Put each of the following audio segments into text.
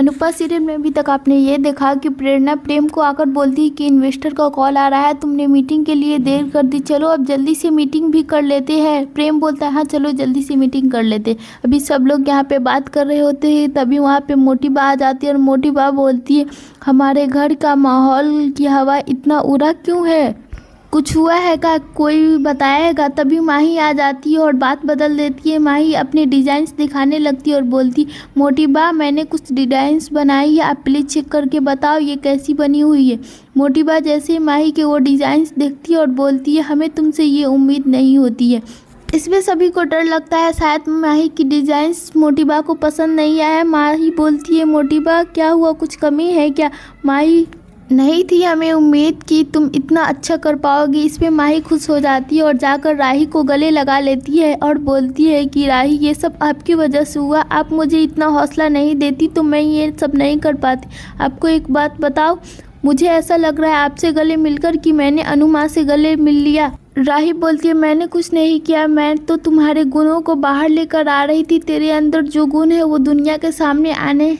Anupama serial में अभी तक आपने ये देखा कि प्रेरणा प्रेम को आकर बोलती है कि इन्वेस्टर का कॉल आ रहा है, तुमने मीटिंग के लिए देर कर दी, चलो अब जल्दी से मीटिंग भी कर लेते हैं। प्रेम बोलता है हाँ चलो जल्दी से मीटिंग कर लेते। अभी सब लोग यहाँ पे बात कर रहे होते हैं, तभी वहाँ पे मोटी बा आ जाती है और मोटी बा बोलती है हमारे घर का माहौल की हवा इतना उड़ा क्यों है, कुछ हुआ है क्या, कोई बताएगा। तभी माही आ जाती है और बात बदल देती है। माही अपने डिज़ाइंस दिखाने लगती है और बोलती मोटी बा मैंने कुछ डिज़ाइंस बनाई है, आप प्लीज़ चेक करके बताओ ये कैसी बनी हुई है। मोटी बा जैसे माही के वो डिज़ाइंस देखती है और बोलती है हमें तुमसे ये उम्मीद नहीं होती है। इसमें सभी को डर लगता है शायद माही की डिज़ाइंस मोटी बा को पसंद नहीं आया। माही बोलती है मोटी बा क्या हुआ, कुछ कमी है क्या। माही नहीं थी हमें उम्मीद कि तुम इतना अच्छा कर पाओगी। इस पे माही खुश हो जाती है और जाकर राही को गले लगा लेती है और बोलती है कि राही ये सब आपकी वजह से हुआ, आप मुझे इतना हौसला नहीं देती तो मैं ये सब नहीं कर पाती। आपको एक बात बताओ, मुझे ऐसा लग रहा है आपसे गले मिलकर कि मैंने अनु माँ से गले मिल लिया। राही बोलती है मैंने कुछ नहीं किया, मैं तो तुम्हारे गुणों को बाहर लेकर आ रही थी। तेरे अंदर जो गुण है वो दुनिया के सामने आने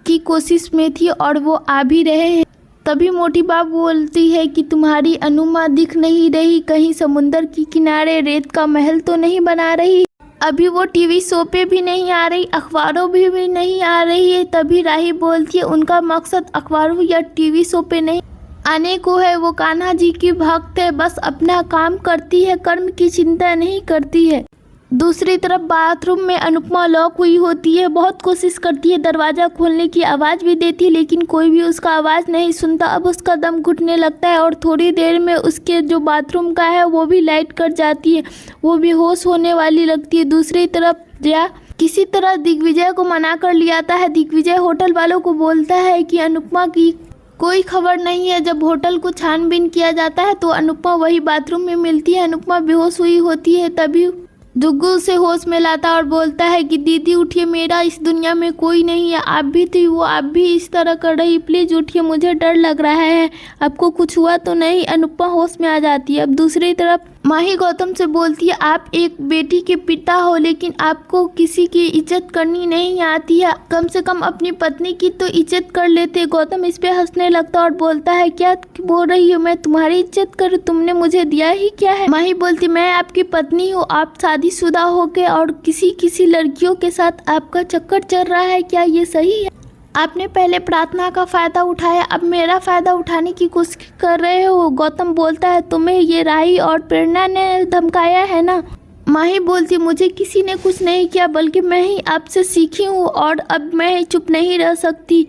की कोशिश में थी और वो आ भी रहे हैं। तभी मोटी बाप बोलती है कि तुम्हारी अनुमा दिख नहीं रही, कहीं समुंदर के किनारे रेत का महल तो नहीं बना रही, अभी वो टीवी शो पे भी नहीं आ रही, अखबारों भी नहीं आ रही है। तभी राही बोलती है उनका मकसद अखबारों या टीवी शो पे नहीं आने को है, वो कान्हा जी की भक्त है, बस अपना काम करती है, कर्म की चिंता नहीं करती है। दूसरी तरफ बाथरूम में अनुपमा लॉक हुई होती है, बहुत कोशिश करती है दरवाज़ा खोलने की, आवाज़ भी देती है लेकिन कोई भी उसका आवाज़ नहीं सुनता। अब उसका दम घुटने लगता है और थोड़ी देर में उसके जो बाथरूम का है वो भी लाइट कट जाती है, वो बेहोश होने वाली लगती है। दूसरी तरफ जया किसी तरह दिग्विजय को मना कर लिया आता है। दिग्विजय होटल वालों को बोलता है कि अनुपमा की कोई खबर नहीं है। जब होटल को छानबीन किया जाता है तो अनुपमा वही बाथरूम में मिलती है। अनुपमा बेहोश हुई होती है। तभी दुग्गू उसे होश में लाता और बोलता है कि दीदी उठिए, मेरा इस दुनिया में कोई नहीं है, आप भी थी, वो आप भी इस तरह कर रही, प्लीज़ उठिए, मुझे डर लग रहा है, आपको कुछ हुआ तो नहीं। अनुपमा होश में आ जाती है। अब दूसरी तरफ माही गौतम से बोलती है आप एक बेटी के पिता हो लेकिन आपको किसी की इज्जत करनी नहीं आती है, कम से कम अपनी पत्नी की तो इज्जत कर लेते। गौतम इस पे हंसने लगता और बोलता है क्या बोल रही हो, मैं तुम्हारी इज्जत करूँ, तुमने मुझे दिया ही क्या है। माही बोलती मैं आपकी पत्नी हूँ, आप शादीशुदा होके और किसी लड़कियों के साथ आपका चक्कर चल रहा है, क्या ये सही है। आपने पहले प्रार्थना का फ़ायदा उठाया, अब मेरा फ़ायदा उठाने की कोशिश कर रहे हो। गौतम बोलता है तुम्हें ये राही और प्रेरणा ने धमकाया है ना। माही बोलती मुझे किसी ने कुछ नहीं किया, बल्कि मैं ही आपसे सीखी हूँ और अब मैं चुप नहीं रह सकती,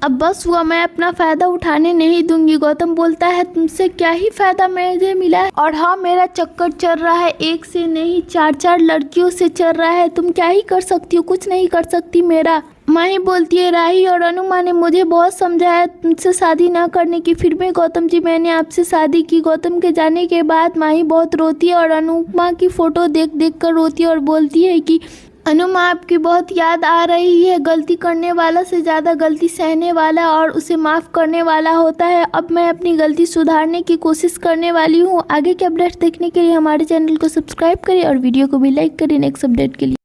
अब बस हुआ, मैं अपना फ़ायदा उठाने नहीं दूंगी। गौतम बोलता है तुमसे क्या ही फ़ायदा मुझे मिला है, और हाँ मेरा चक्कर चल रहा है, एक से नहीं 4-4 लड़कियों से चल रहा है, तुम क्या ही कर सकती हो, कुछ नहीं कर सकती मेरा। माही बोलती है राही और अनुमा ने मुझे बहुत समझाया तुमसे शादी ना करने की, फिर भी गौतम जी मैंने आपसे शादी की। गौतम के जाने के बाद माही बहुत रोती है और अनुमा की फ़ोटो देख कर रोती है और बोलती है कि अनुमा आपकी बहुत याद आ रही है, गलती करने वाला से ज़्यादा गलती सहने वाला और उसे माफ़ करने वाला होता है। अब मैं अपनी गलती सुधारने की कोशिश करने वाली हूँ। आगे के अपडेट्स देखने के लिए हमारे चैनल को सब्सक्राइब करें और वीडियो को भी लाइक करें नेक्स्ट अपडेट के लिए।